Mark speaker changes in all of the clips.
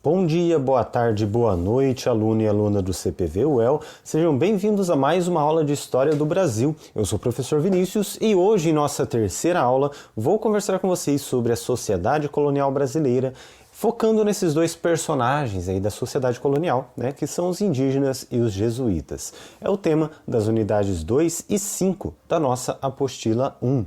Speaker 1: Bom dia, boa tarde, boa noite, aluno e aluna do CPV-UEL. Sejam bem-vindos a mais uma aula de História do Brasil. Eu sou o professor Vinícius e hoje, em nossa terceira aula, vou conversar com vocês sobre a sociedade colonial brasileira, focando nesses dois personagens aí da sociedade colonial, que são os indígenas e os jesuítas. É o tema das unidades 2 e 5 da nossa apostila 1.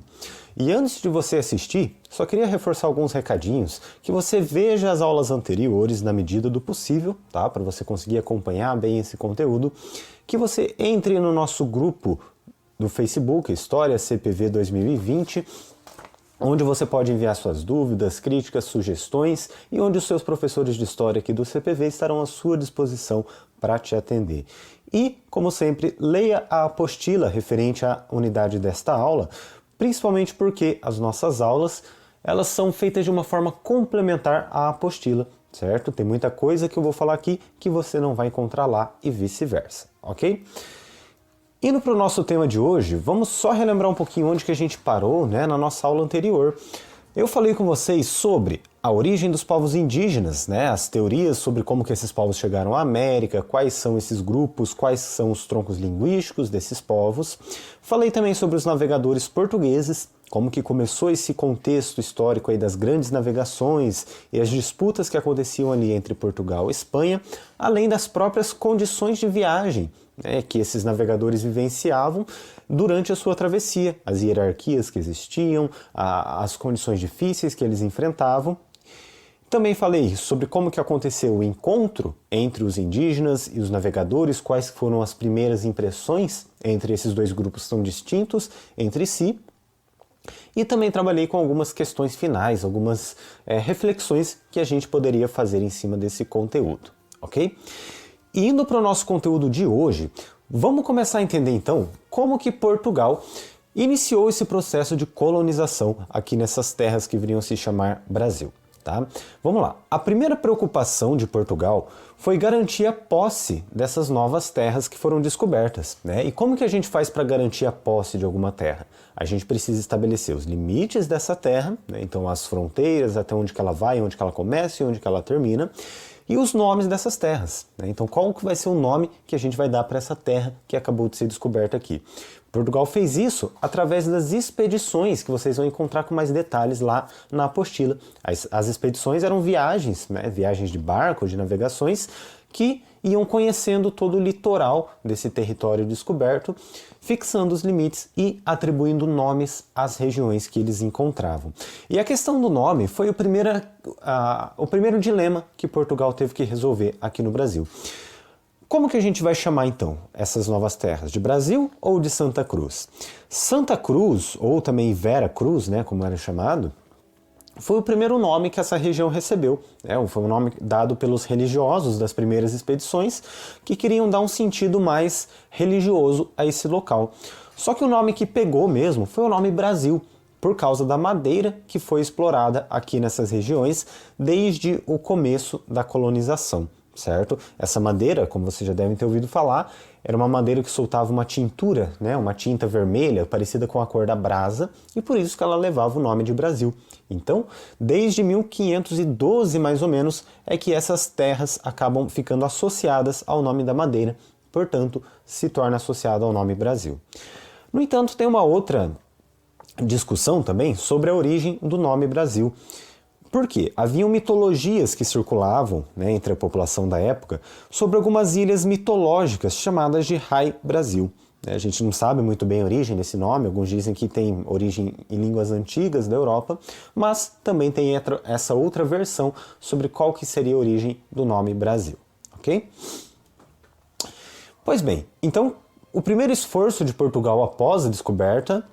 Speaker 1: E antes de você assistir, só queria reforçar alguns recadinhos, que você veja as aulas anteriores na medida do possível, tá? Para você conseguir acompanhar bem esse conteúdo, que você entre no nosso grupo do Facebook, História CPV 2020, onde você pode enviar suas dúvidas, críticas, sugestões e onde os seus professores de História aqui do CPV estarão à sua disposição para te atender. E, como sempre, leia a apostila referente à unidade desta aula, principalmente porque as nossas aulas elas são feitas de uma forma complementar à apostila, certo? Tem muita coisa que eu vou falar aqui que você não vai encontrar lá e vice-versa, ok? Indo para o nosso tema de hoje, vamos só relembrar um pouquinho onde que a gente parou, na nossa aula anterior. Eu falei com vocês sobre a origem dos povos indígenas, as teorias sobre como que esses povos chegaram à América, quais são esses grupos, quais são os troncos linguísticos desses povos. Falei também sobre os navegadores portugueses, como que começou esse contexto histórico aí das grandes navegações e as disputas que aconteciam ali entre Portugal e Espanha, além das próprias condições de viagem, que esses navegadores vivenciavam durante a sua travessia, as hierarquias que existiam, as condições difíceis que eles enfrentavam. Também falei sobre como que aconteceu o encontro entre os indígenas e os navegadores, quais foram as primeiras impressões entre esses dois grupos tão distintos entre si. E também trabalhei com algumas questões finais, algumas reflexões que a gente poderia fazer em cima desse conteúdo, ok? E indo para o nosso conteúdo de hoje, vamos começar a entender então como que Portugal iniciou esse processo de colonização aqui nessas terras que viriam se chamar Brasil. Tá? Vamos lá. A primeira preocupação de Portugal foi garantir a posse dessas novas terras que foram descobertas. E como que a gente faz para garantir a posse de alguma terra? A gente precisa estabelecer os limites dessa terra, então as fronteiras, até onde que ela vai, onde que ela começa e onde que ela termina, e os nomes dessas terras. Então qual que vai ser o nome que a gente vai dar para essa terra que acabou de ser descoberta aqui? Portugal fez isso através das expedições, que vocês vão encontrar com mais detalhes lá na apostila. As expedições eram viagens, viagens de barco, de navegações, que iam conhecendo todo o litoral desse território descoberto, fixando os limites e atribuindo nomes às regiões que eles encontravam. E a questão do nome foi o primeiro dilema que Portugal teve que resolver aqui no Brasil. Como que a gente vai chamar então essas novas terras? De Brasil ou de Santa Cruz? Santa Cruz, ou também Vera Cruz, como era chamado, foi o primeiro nome que essa região recebeu. Foi um nome dado pelos religiosos das primeiras expedições que queriam dar um sentido mais religioso a esse local. Só que o nome que pegou mesmo foi o nome Brasil, por causa da madeira que foi explorada aqui nessas regiões desde o começo da colonização. Certo? Essa madeira, como vocês já devem ter ouvido falar, era uma madeira que soltava uma tintura, uma tinta vermelha parecida com a cor da brasa, e por isso que ela levava o nome de Brasil. Então, desde 1512 mais ou menos, é que essas terras acabam ficando associadas ao nome da madeira, portanto, se torna associada ao nome Brasil. No entanto, tem uma outra discussão também sobre a origem do nome Brasil. Por quê? Haviam mitologias que circulavam entre a população da época sobre algumas ilhas mitológicas chamadas de Rai Brasil. A gente não sabe muito bem a origem desse nome, alguns dizem que tem origem em línguas antigas da Europa, mas também tem essa outra versão sobre qual que seria a origem do nome Brasil. Ok? Pois bem, então o primeiro esforço de Portugal após a descoberta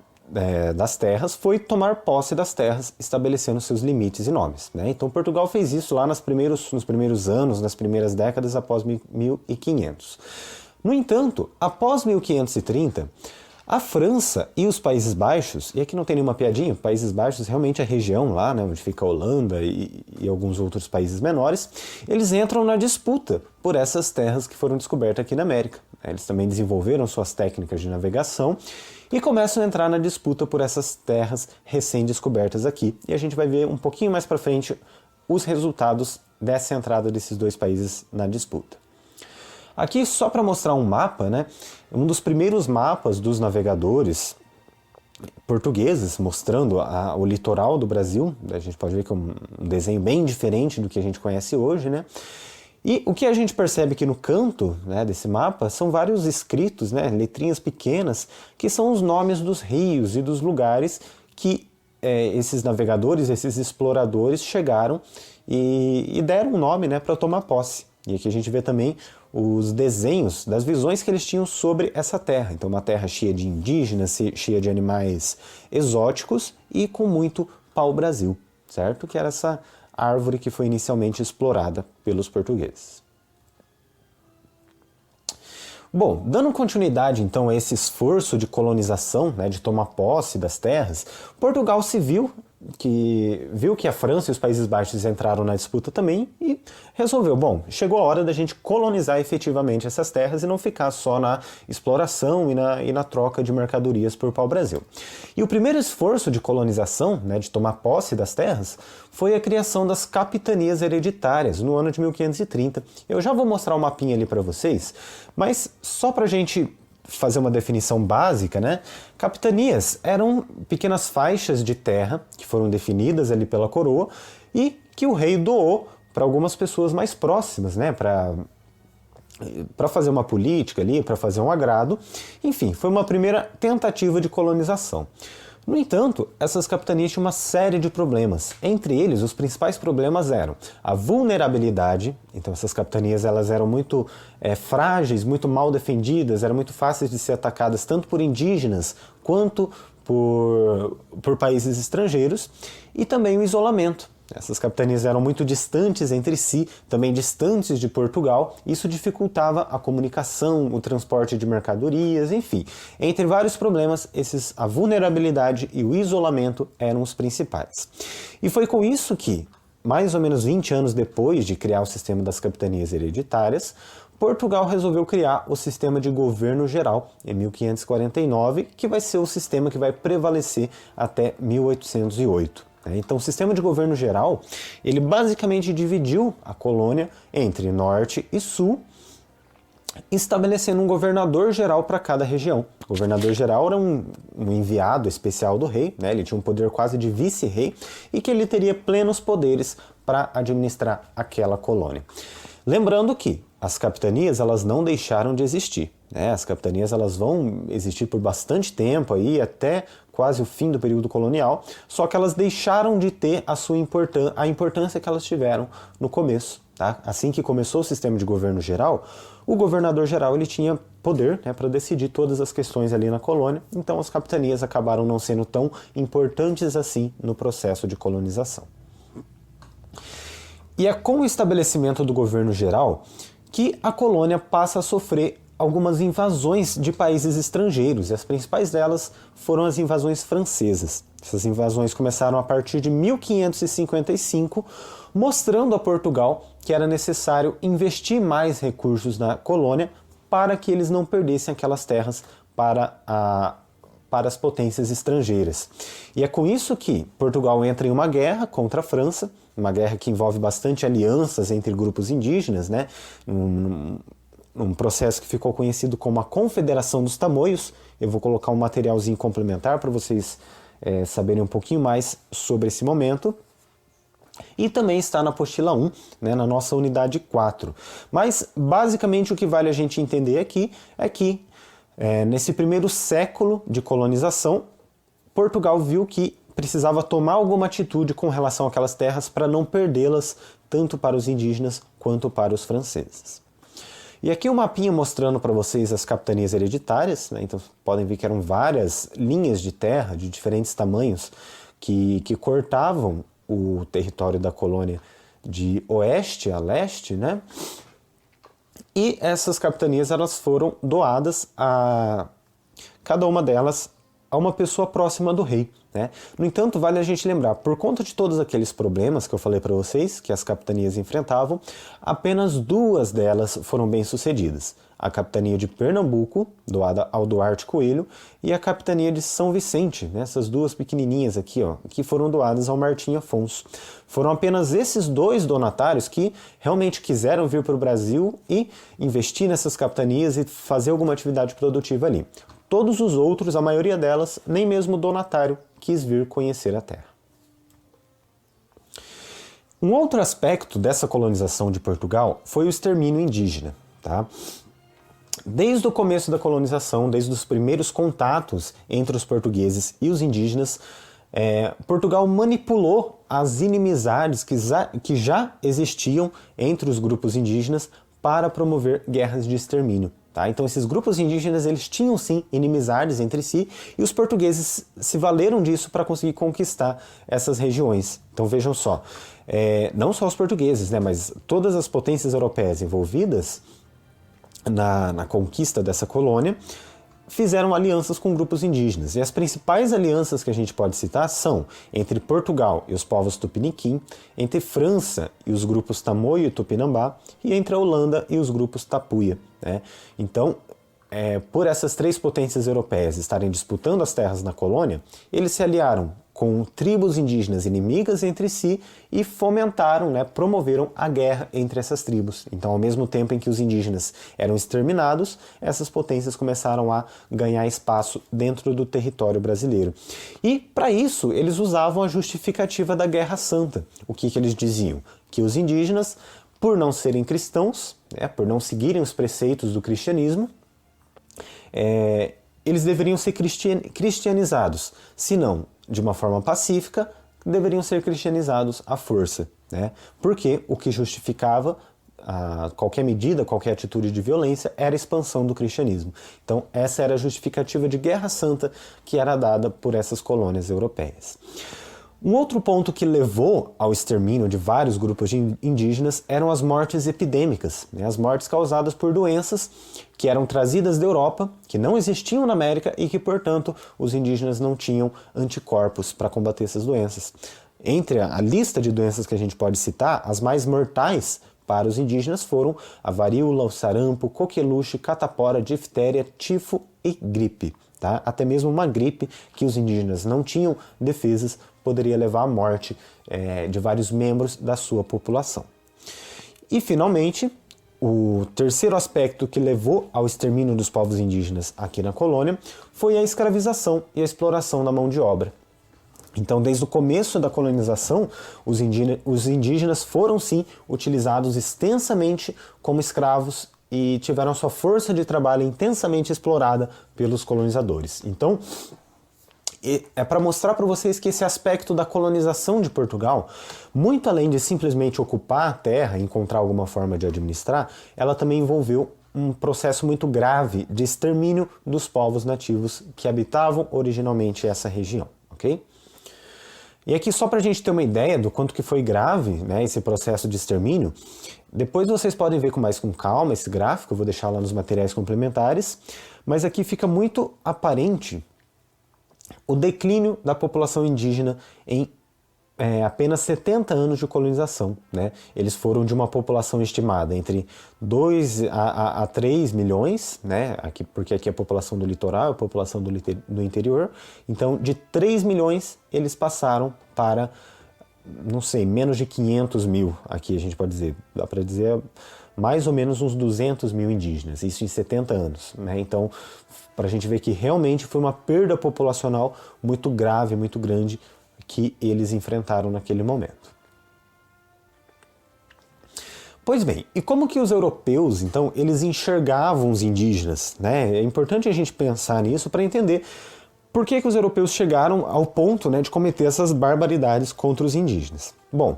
Speaker 1: das terras foi tomar posse das terras, estabelecendo seus limites e nomes. Então Portugal fez isso lá nos primeiros anos, nas primeiras décadas após 1500. No entanto, após 1530, a França e os Países Baixos, e aqui não tem nenhuma piadinha, Países Baixos realmente é a região lá, onde fica a Holanda e alguns outros países menores, eles entram na disputa por essas terras que foram descobertas aqui na América. Eles também desenvolveram suas técnicas de navegação e começam a entrar na disputa por essas terras recém-descobertas aqui. E a gente vai ver um pouquinho mais para frente os resultados dessa entrada desses dois países na disputa. Aqui, só para mostrar um mapa, né, um dos primeiros mapas dos navegadores portugueses, mostrando o litoral do Brasil. A gente pode ver que é um desenho bem diferente do que a gente conhece hoje, né? E o que a gente percebe aqui no canto, né, desse mapa são vários escritos, né, letrinhas pequenas, que são os nomes dos rios e dos lugares que esses navegadores, esses exploradores chegaram e deram um nome, né, para tomar posse. E aqui a gente vê também os desenhos das visões que eles tinham sobre essa terra. Então, uma terra cheia de indígenas, cheia de animais exóticos e com muito pau-brasil, certo? Que era essa árvore que foi inicialmente explorada pelos portugueses. Bom, dando continuidade então a esse esforço de colonização, né, de tomar posse das terras, Portugal se viu que a França e os Países Baixos entraram na disputa também e resolveu, bom, chegou a hora da gente colonizar efetivamente essas terras e não ficar só na exploração e na troca de mercadorias por pau-brasil. E o primeiro esforço de colonização, né, de tomar posse das terras, foi a criação das capitanias hereditárias no ano de 1530. Eu já vou mostrar um mapinha ali para vocês, mas só para a gente fazer uma definição básica, né? Capitanias eram pequenas faixas de terra que foram definidas ali pela coroa e que o rei doou para algumas pessoas mais próximas, né? Para fazer uma política ali, para fazer um agrado. Enfim, foi uma primeira tentativa de colonização. No entanto, essas capitanias tinham uma série de problemas. Entre eles, os principais problemas eram a vulnerabilidade. Então, essas capitanias elas eram muito frágeis, muito mal defendidas, eram muito fáceis de ser atacadas tanto por indígenas quanto por países estrangeiros. E também o isolamento. Essas capitanias eram muito distantes entre si, também distantes de Portugal. Isso dificultava a comunicação, o transporte de mercadorias, enfim. Entre vários problemas, a vulnerabilidade e o isolamento eram os principais. E foi com isso que, mais ou menos 20 anos depois de criar o sistema das capitanias hereditárias, Portugal resolveu criar o sistema de governo geral em 1549, que vai ser o sistema que vai prevalecer até 1808. Então, o sistema de governo geral, ele basicamente dividiu a colônia entre norte e sul, estabelecendo um governador geral para cada região. O governador geral era um enviado especial do rei, né? Ele tinha um poder quase de vice-rei e que ele teria plenos poderes para administrar aquela colônia. Lembrando que as capitanias elas não deixaram de existir, né? As capitanias elas vão existir por bastante tempo, aí, até quase o fim do período colonial, só que elas deixaram de ter a importância que elas tiveram no começo. Tá? Assim que começou o sistema de governo geral, o governador geral ele tinha poder, né, para decidir todas as questões ali na colônia, então as capitanias acabaram não sendo tão importantes assim no processo de colonização. E é com o estabelecimento do governo geral que a colônia passa a sofrer algumas invasões de países estrangeiros, e as principais delas foram as invasões francesas. Essas invasões começaram a partir de 1555, mostrando a Portugal que era necessário investir mais recursos na colônia para que eles não perdessem aquelas terras para as potências estrangeiras. E é com isso que Portugal entra em uma guerra contra a França, uma guerra que envolve bastante alianças entre grupos indígenas, né? Um processo que ficou conhecido como a Confederação dos Tamoios. Eu vou colocar um materialzinho complementar para vocês saberem um pouquinho mais sobre esse momento. E também está na apostila 1, né, na nossa unidade 4. Mas, basicamente, o que vale a gente entender aqui é que, nesse primeiro século de colonização, Portugal viu que precisava tomar alguma atitude com relação àquelas terras para não perdê-las tanto para os indígenas quanto para os franceses. E aqui um mapinha mostrando para vocês as capitanias hereditárias, né? Então podem ver que eram várias linhas de terra de diferentes tamanhos que cortavam o território da colônia de oeste a leste, né? E essas capitanias elas foram doadas a cada uma delas a uma pessoa próxima do rei. né? No entanto, vale a gente lembrar, por conta de todos aqueles problemas que eu falei para vocês, que as capitanias enfrentavam, apenas 2 delas foram bem-sucedidas. A capitania de Pernambuco, doada ao Duarte Coelho, e a capitania de São Vicente, né? Essas 2 pequenininhas aqui, ó, que foram doadas ao Martim Afonso. Foram apenas esses 2 donatários que realmente quiseram vir para o Brasil e investir nessas capitanias e fazer alguma atividade produtiva ali. Todos os outros, a maioria delas, nem mesmo o donatário quis vir conhecer a terra. Um outro aspecto dessa colonização de Portugal foi o extermínio indígena, tá? Desde o começo da colonização, desde os primeiros contatos entre os portugueses e os indígenas, Portugal manipulou as inimizades que já existiam entre os grupos indígenas para promover guerras de extermínio. Tá? Então esses grupos indígenas eles tinham sim inimizades entre si e os portugueses se valeram disso para conseguir conquistar essas regiões. Então vejam só, não só os portugueses, né, mas todas as potências europeias envolvidas na conquista dessa colônia fizeram alianças com grupos indígenas. E as principais alianças que a gente pode citar são entre Portugal e os povos Tupiniquim, entre França e os grupos Tamoio e Tupinambá, e entre a Holanda e os grupos Tapuia, né? Então, por essas 3 potências europeias estarem disputando as terras na colônia, eles se aliaram com tribos indígenas inimigas entre si e fomentaram, né, promoveram a guerra entre essas tribos. Então, ao mesmo tempo em que os indígenas eram exterminados, essas potências começaram a ganhar espaço dentro do território brasileiro. E, para isso, eles usavam a justificativa da Guerra Santa. O que eles diziam? Que os indígenas, por não serem cristãos, né, por não seguirem os preceitos do cristianismo, eles deveriam ser cristianizados, se não de uma forma pacífica, deveriam ser cristianizados à força, né? Porque o que justificava qualquer medida, qualquer atitude de violência era a expansão do cristianismo. Então essa era a justificativa de Guerra Santa que era dada por essas colônias europeias. Um outro ponto que levou ao extermínio de vários grupos indígenas eram as mortes epidêmicas, né? As mortes causadas por doenças que eram trazidas da Europa, que não existiam na América e que, portanto, os indígenas não tinham anticorpos para combater essas doenças. Entre a lista de doenças que a gente pode citar, as mais mortais para os indígenas foram a varíola, o sarampo, coqueluche, catapora, diftéria, tifo e gripe. Tá? Até mesmo uma gripe que os indígenas não tinham defesas poderia levar à morte de vários membros da sua população. E, finalmente, o terceiro aspecto que levou ao extermínio dos povos indígenas aqui na colônia foi a escravização e a exploração da mão de obra. Então, desde o começo da colonização, os indígenas foram sim utilizados extensamente como escravos e tiveram sua força de trabalho intensamente explorada pelos colonizadores. Então, é para mostrar para vocês que esse aspecto da colonização de Portugal, muito além de simplesmente ocupar a terra e encontrar alguma forma de administrar, ela também envolveu um processo muito grave de extermínio dos povos nativos que habitavam originalmente essa região, ok? E aqui só para a gente ter uma ideia do quanto que foi grave, né, esse processo de extermínio, depois vocês podem ver com mais calma esse gráfico, eu vou deixar lá nos materiais complementares, mas aqui fica muito aparente o declínio da população indígena em apenas 70 anos de colonização, né? Eles foram de uma população estimada entre 2 a 3 milhões, né? Porque aqui é a população do litoral, a população do interior. Então, de 3 milhões, eles passaram para, não sei, menos de 500 mil, aqui a gente pode dizer. Dá para dizer mais ou menos uns 200 mil indígenas, isso em 70 anos, né? Então, para a gente ver que realmente foi uma perda populacional muito grave, muito grande, que eles enfrentaram naquele momento. Pois bem, e como que os europeus, então, eles enxergavam os indígenas, né? É importante a gente pensar nisso para entender por que os europeus chegaram ao ponto, né, de cometer essas barbaridades contra os indígenas. Bom,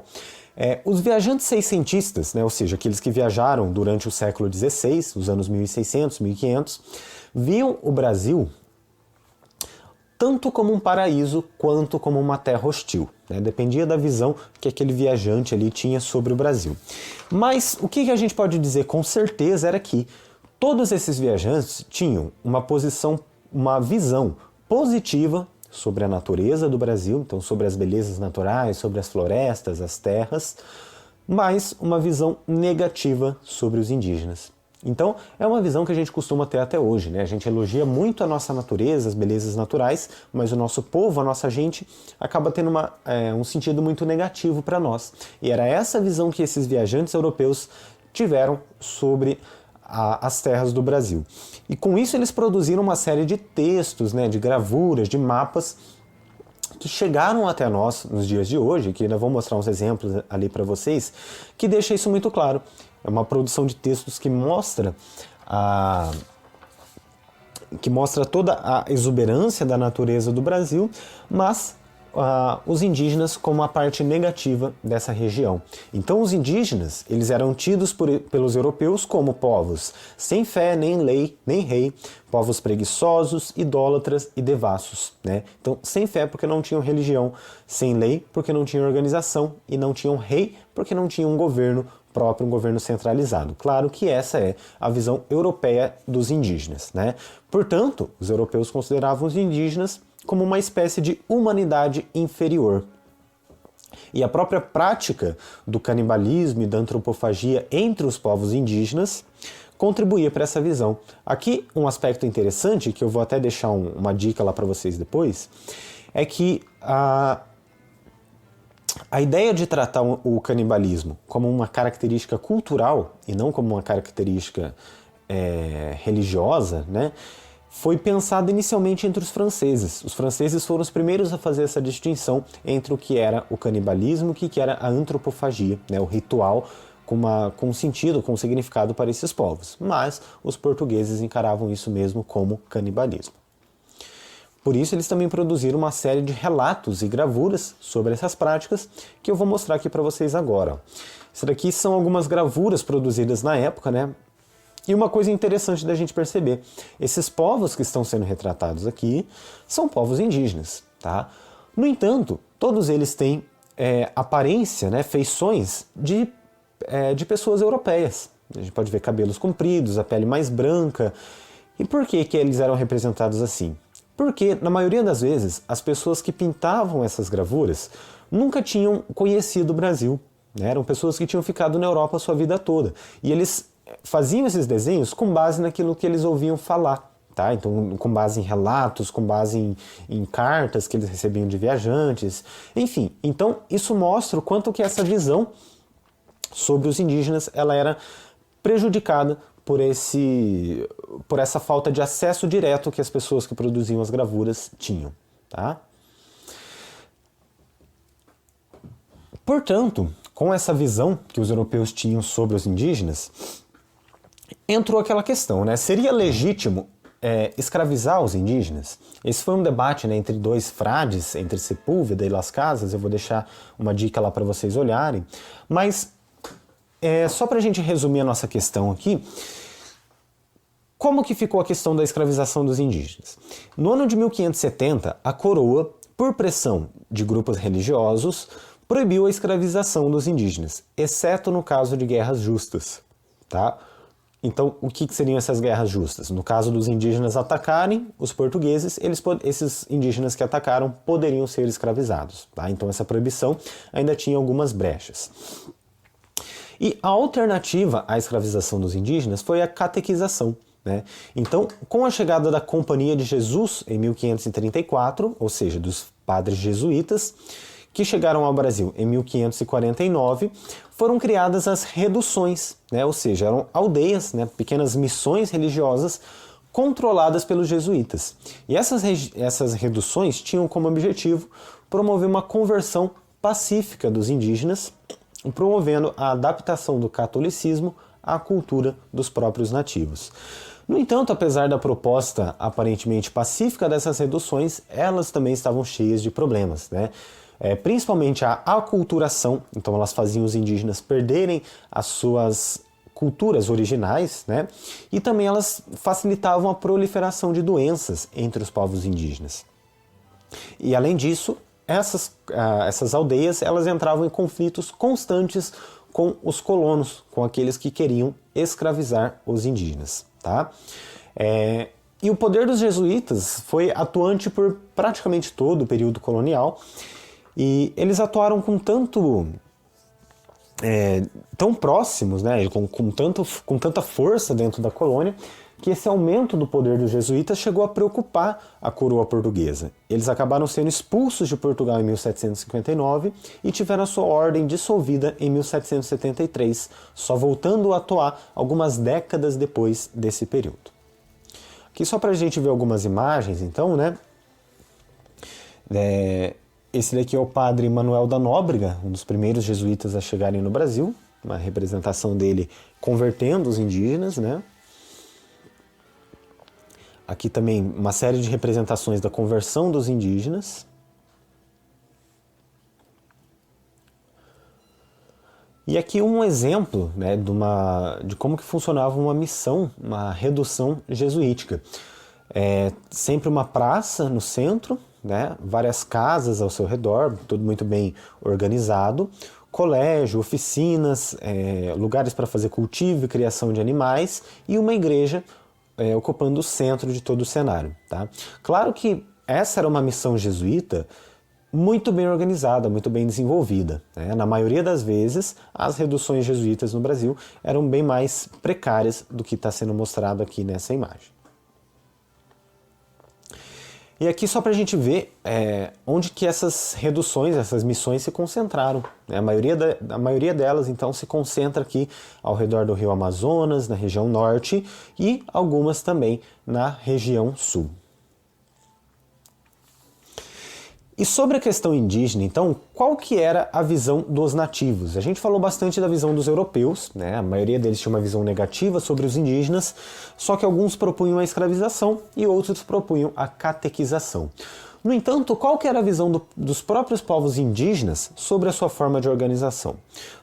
Speaker 1: os viajantes seiscentistas, né, ou seja, aqueles que viajaram durante o século XVI, os anos 1600, 1500, viam o Brasil tanto como um paraíso quanto como uma terra hostil, né? Dependia da visão que aquele viajante ali tinha sobre o Brasil. Mas o que a gente pode dizer com certeza era que todos esses viajantes tinham uma visão positiva sobre a natureza do Brasil, então sobre as belezas naturais, sobre as florestas, as terras, mas uma visão negativa sobre os indígenas. Então, é uma visão que a gente costuma ter até hoje, né? A gente elogia muito a nossa natureza, as belezas naturais, mas o nosso povo, a nossa gente, acaba tendo um sentido muito negativo para nós. E era essa visão que esses viajantes europeus tiveram sobre as terras do Brasil. E com isso eles produziram uma série de textos, né, de gravuras, de mapas, que chegaram até nós nos dias de hoje, que ainda vou mostrar uns exemplos ali para vocês, que deixa isso muito claro. É uma produção de textos que mostra toda a exuberância da natureza do Brasil, mas os indígenas como a parte negativa dessa região. Então os indígenas, eles eram tidos pelos europeus como povos sem fé, nem lei, nem rei, povos preguiçosos, idólatras e devassos, né? Então sem fé porque não tinham religião, sem lei porque não tinham organização e não tinham rei porque não tinham um governo próprio, um governo centralizado. Claro que essa é a visão europeia dos indígenas, né? Portanto, os europeus consideravam os indígenas como uma espécie de humanidade inferior. E a própria prática do canibalismo e da antropofagia entre os povos indígenas contribuía para essa visão. Aqui um aspecto interessante, que eu vou até deixar uma dica lá para vocês depois, é que a ideia de tratar o canibalismo como uma característica cultural e não como uma característica religiosa, né, foi pensada inicialmente entre os franceses. Os franceses foram os primeiros a fazer essa distinção entre o que era o canibalismo e o que era a antropofagia, né, o ritual com sentido, com significado para esses povos. Mas os portugueses encaravam isso mesmo como canibalismo. Por isso eles também produziram uma série de relatos e gravuras sobre essas práticas que eu vou mostrar aqui para vocês agora. Isso daqui são algumas gravuras produzidas na época, né? E uma coisa interessante da gente perceber, esses povos que estão sendo retratados aqui são povos indígenas, tá? No entanto, todos eles têm aparência, né, feições de pessoas europeias. A gente pode ver cabelos compridos, a pele mais branca. E por que eles eram representados assim? Porque, na maioria das vezes, as pessoas que pintavam essas gravuras nunca tinham conhecido o Brasil, né? Eram pessoas que tinham ficado na Europa a sua vida toda. E eles faziam esses desenhos com base naquilo que eles ouviam falar, tá? Então, com base em relatos, com base em cartas que eles recebiam de viajantes, enfim. Então, isso mostra o quanto que essa visão sobre os indígenas ela era prejudicada por essa falta de acesso direto que as pessoas que produziam as gravuras tinham, tá? Portanto, com essa visão que os europeus tinham sobre os indígenas, entrou aquela questão, né? Seria legítimo escravizar os indígenas? Esse foi um debate, né, entre dois frades, entre Sepúlveda e Las Casas. Eu vou deixar uma dica lá para vocês olharem. Mas, só para a gente resumir a nossa questão aqui, como que ficou a questão da escravização dos indígenas? No ano de 1570, a coroa, por pressão de grupos religiosos, proibiu a escravização dos indígenas, exceto no caso de guerras justas, tá? Então, o que seriam essas guerras justas? No caso dos indígenas atacarem os portugueses, esses indígenas que atacaram poderiam ser escravizados, tá? Então, essa proibição ainda tinha algumas brechas. E a alternativa à escravização dos indígenas foi a catequização, né? Então, com a chegada da Companhia de Jesus em 1534, ou seja, dos padres jesuítas, que chegaram ao Brasil em 1549, foram criadas as reduções, né? Ou seja, eram aldeias, né? Pequenas missões religiosas controladas pelos jesuítas. E essas reduções tinham como objetivo promover uma conversão pacífica dos indígenas, promovendo a adaptação do catolicismo à cultura dos próprios nativos. No entanto, apesar da proposta aparentemente pacífica dessas reduções, elas também estavam cheias de problemas, né? Principalmente a aculturação, então elas faziam os indígenas perderem as suas culturas originais, né? E também elas facilitavam a proliferação de doenças entre os povos indígenas. E além disso, essas aldeias elas entravam em conflitos constantes com os colonos, com aqueles que queriam escravizar os indígenas, tá? E o poder dos jesuítas foi atuante por praticamente todo o período colonial, e eles atuaram com tão próximos, né, com tanta força dentro da colônia, que esse aumento do poder dos jesuítas chegou a preocupar a coroa portuguesa. Eles acabaram sendo expulsos de Portugal em 1759 e tiveram a sua ordem dissolvida em 1773, só voltando a atuar algumas décadas depois desse período. Aqui só para a gente ver algumas imagens, então, né? Esse daqui é o padre Manuel da Nóbrega, um dos primeiros jesuítas a chegarem no Brasil, uma representação dele convertendo os indígenas, né? Aqui também uma série de representações da conversão dos indígenas. E aqui um exemplo, né, de como que funcionava uma missão, uma redução jesuítica. Sempre uma praça no centro, né, várias casas ao seu redor, tudo muito bem organizado, colégio, oficinas, lugares para fazer cultivo e criação de animais e uma igreja ocupando o centro de todo o cenário. Tá? Claro que essa era uma missão jesuíta muito bem organizada, muito bem desenvolvida. Né? Na maioria das vezes, as reduções jesuítas no Brasil eram bem mais precárias do que está sendo mostrado aqui nessa imagem. E aqui só para a gente ver onde que essas reduções, essas missões se concentraram. Né? A maioria delas, então, se concentra aqui ao redor do rio Amazonas, na região norte, e algumas também na região sul. E sobre a questão indígena, então, qual que era a visão dos nativos? A gente falou bastante da visão dos europeus, né? A maioria deles tinha uma visão negativa sobre os indígenas, só que alguns propunham a escravização e outros propunham a catequização. No entanto, qual que era a visão dos próprios povos indígenas sobre a sua forma de organização?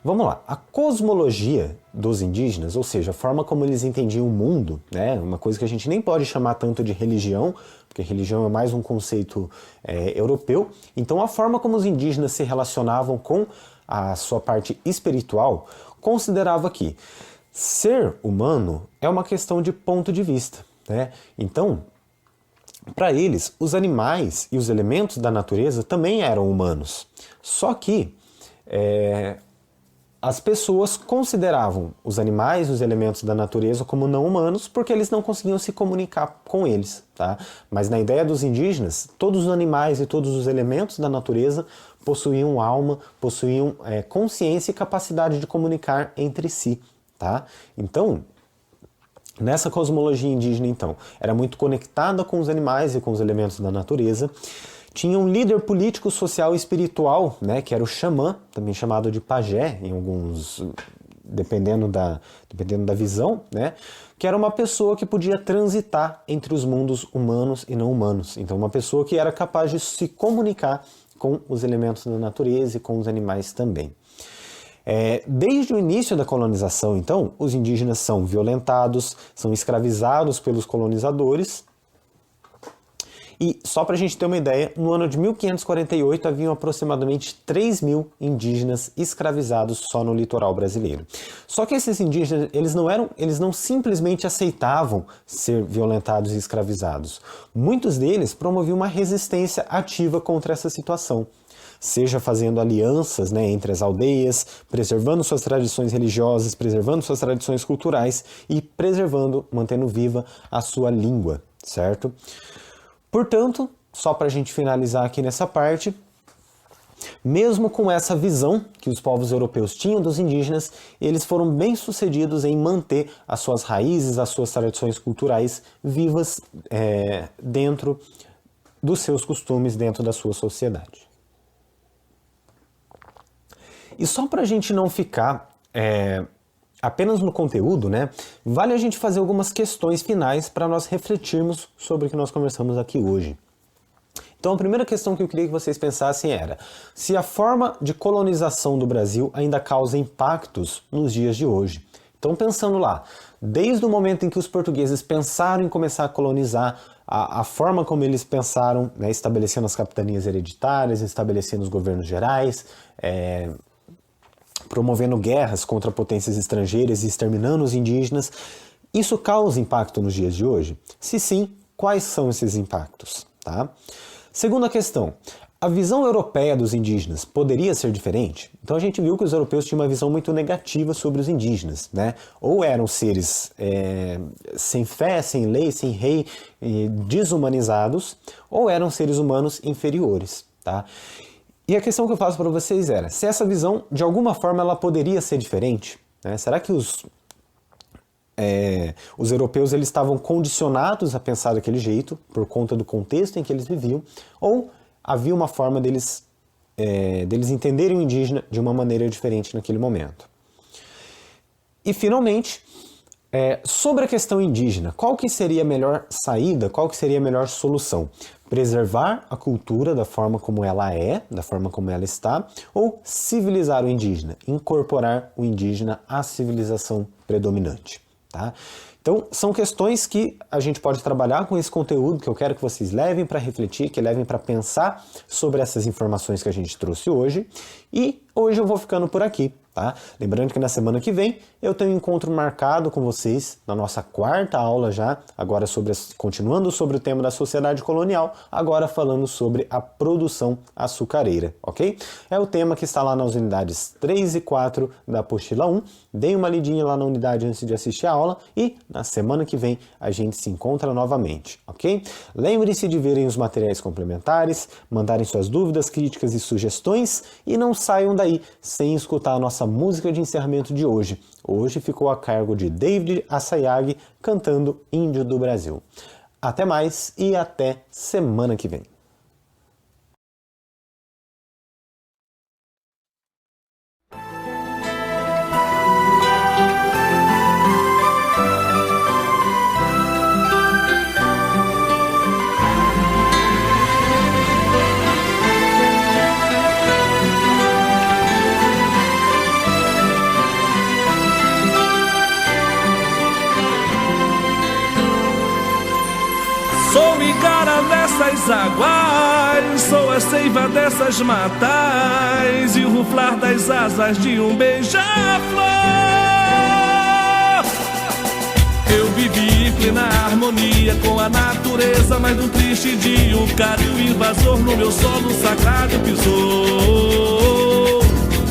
Speaker 1: Vamos lá, a cosmologia dos indígenas, ou seja, a forma como eles entendiam o mundo, né? Uma coisa que a gente nem pode chamar tanto de religião, porque religião é mais um conceito europeu. Então a forma como os indígenas se relacionavam com a sua parte espiritual considerava que ser humano é uma questão de ponto de vista, né? Então, para eles, os animais e os elementos da natureza também eram humanos. Só que as pessoas consideravam os animais e os elementos da natureza como não humanos porque eles não conseguiam se comunicar com eles. Tá? Mas na ideia dos indígenas, todos os animais e todos os elementos da natureza possuíam alma, possuíam consciência e capacidade de comunicar entre si. Tá? Então, nessa cosmologia indígena, então, era muito conectada com os animais e com os elementos da natureza. Tinha um líder político, social e espiritual, né, que era o xamã, também chamado de pajé, em alguns, dependendo da visão, né, que era uma pessoa que podia transitar entre os mundos humanos e não humanos. Então, uma pessoa que era capaz de se comunicar com os elementos da natureza e com os animais também. Desde o início da colonização, então, os indígenas são violentados, são escravizados pelos colonizadores. E só para a gente ter uma ideia, no ano de 1548 haviam aproximadamente 3.000 indígenas escravizados só no litoral brasileiro. Só que esses indígenas, eles não simplesmente aceitavam ser violentados e escravizados. Muitos deles promoviam uma resistência ativa contra essa situação. Seja fazendo alianças, né, entre as aldeias, preservando suas tradições religiosas, preservando suas tradições culturais e mantendo viva a sua língua, certo? Portanto, só para a gente finalizar aqui nessa parte, mesmo com essa visão que os povos europeus tinham dos indígenas, eles foram bem-sucedidos em manter as suas raízes, as suas tradições culturais vivas dentro dos seus costumes, dentro da sua sociedade. E só para a gente não ficar apenas no conteúdo, né, vale a gente fazer algumas questões finais para nós refletirmos sobre o que nós conversamos aqui hoje. Então a primeira questão que eu queria que vocês pensassem era se a forma de colonização do Brasil ainda causa impactos nos dias de hoje. Então pensando lá, desde o momento em que os portugueses pensaram em começar a colonizar, a forma como eles pensaram, né, estabelecendo as capitanias hereditárias, estabelecendo os governos gerais, promovendo guerras contra potências estrangeiras e exterminando os indígenas, isso causa impacto nos dias de hoje? Se sim, Quais são esses impactos? Tá? Segunda questão, a visão europeia dos indígenas poderia ser diferente? Então a gente viu que os europeus tinham uma visão muito negativa sobre os indígenas, né? Ou eram seres sem fé, sem lei, sem rei, desumanizados, ou eram seres humanos inferiores, tá? E a questão que eu faço para vocês era, se essa visão, de alguma forma, ela poderia ser diferente, né? Será que os europeus eles estavam condicionados a pensar daquele jeito, por conta do contexto em que eles viviam, ou havia uma forma deles entenderem o indígena de uma maneira diferente naquele momento? E, finalmente, sobre a questão indígena, qual que seria a melhor saída, qual que seria a melhor solução? Preservar a cultura da forma como ela é, da forma como ela está, ou civilizar o indígena, incorporar o indígena à civilização predominante? Tá? Então, são questões que a gente pode trabalhar com esse conteúdo que eu quero que vocês levem para refletir, que levem para pensar sobre essas informações que a gente trouxe hoje. E hoje eu vou ficando por aqui, tá? Lembrando que na semana que vem eu tenho um encontro marcado com vocês na nossa quarta aula já, agora continuando sobre o tema da sociedade colonial, agora falando sobre a produção açucareira, ok? É o tema que está lá nas unidades 3 e 4 da apostila 1. Deem uma lidinha lá na unidade antes de assistir a aula e na semana que vem a gente se encontra novamente, ok? Lembre-se de verem os materiais complementares, mandarem suas dúvidas, críticas e sugestões e não saiam daí sem escutar a nossa música de encerramento de hoje. Hoje ficou a cargo de David Assayag cantando Índio do Brasil. Até mais e até semana que vem.
Speaker 2: Sou Igara dessas águas, sou a seiva dessas matas e o ruflar das asas de um beija-flor. Eu vivi em plena harmonia com a natureza, mas num triste dia o cara e o invasor no meu solo sagrado pisou,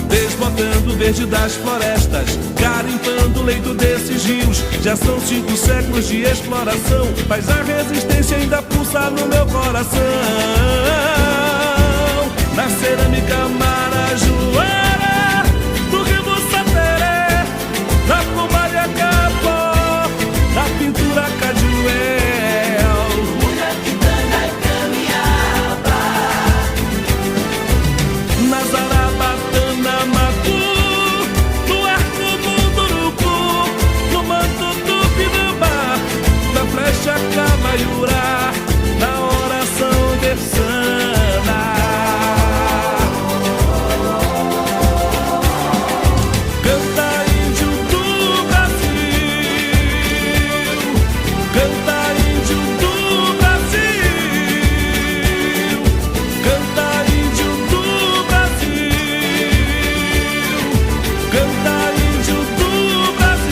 Speaker 2: desbotando o verde das florestas, garimpando o leito desses rios. Já são 5 séculos de exploração, mas a resistência ainda pulsa no meu coração. Na cerâmica marajoara, do rio Sateré, na pomalha capó, na pintura cajuel, Muirapitanga e Camiaba, na zarabatana macu, no arco munduruku, no manto tupinambá, na flecha camaiurá, na oração versana. Canta índio do Brasil, canta índio do Brasil, canta índio do Brasil, canta índio do Brasil.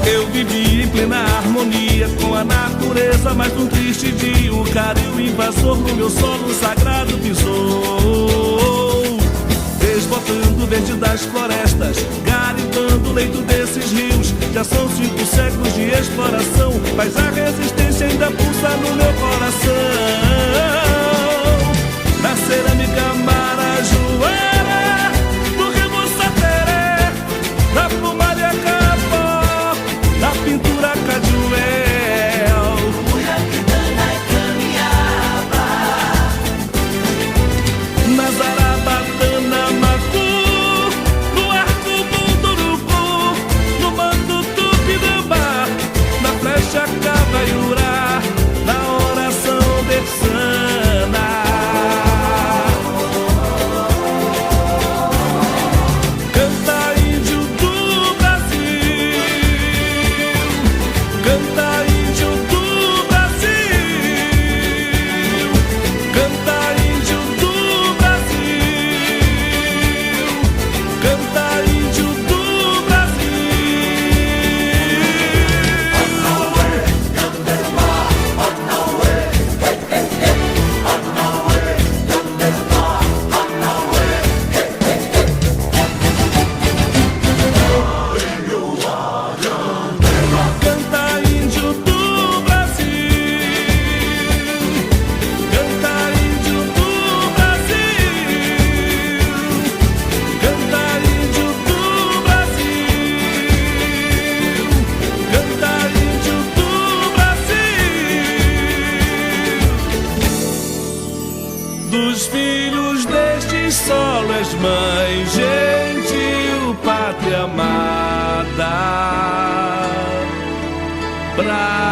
Speaker 2: Eu vivi em plena harmonia com a natureza, mas num triste dia o cara e o invasor no meu solo sagrado pisou, desbotando o verde das florestas, garimpando o leito desses rios. Já são 5 séculos de exploração, mas a resistência ainda pulsa no meu coração. Na cerâmica marajoara, no rio Sateré, na pomalha capó, na pintura cajuel, Muirapitanga e Camiaba, na zarabatana macu, no arco munduruku, no manto tupinambá, na flecha camaiurá, na oração és mãe gentil, pátria amada, pra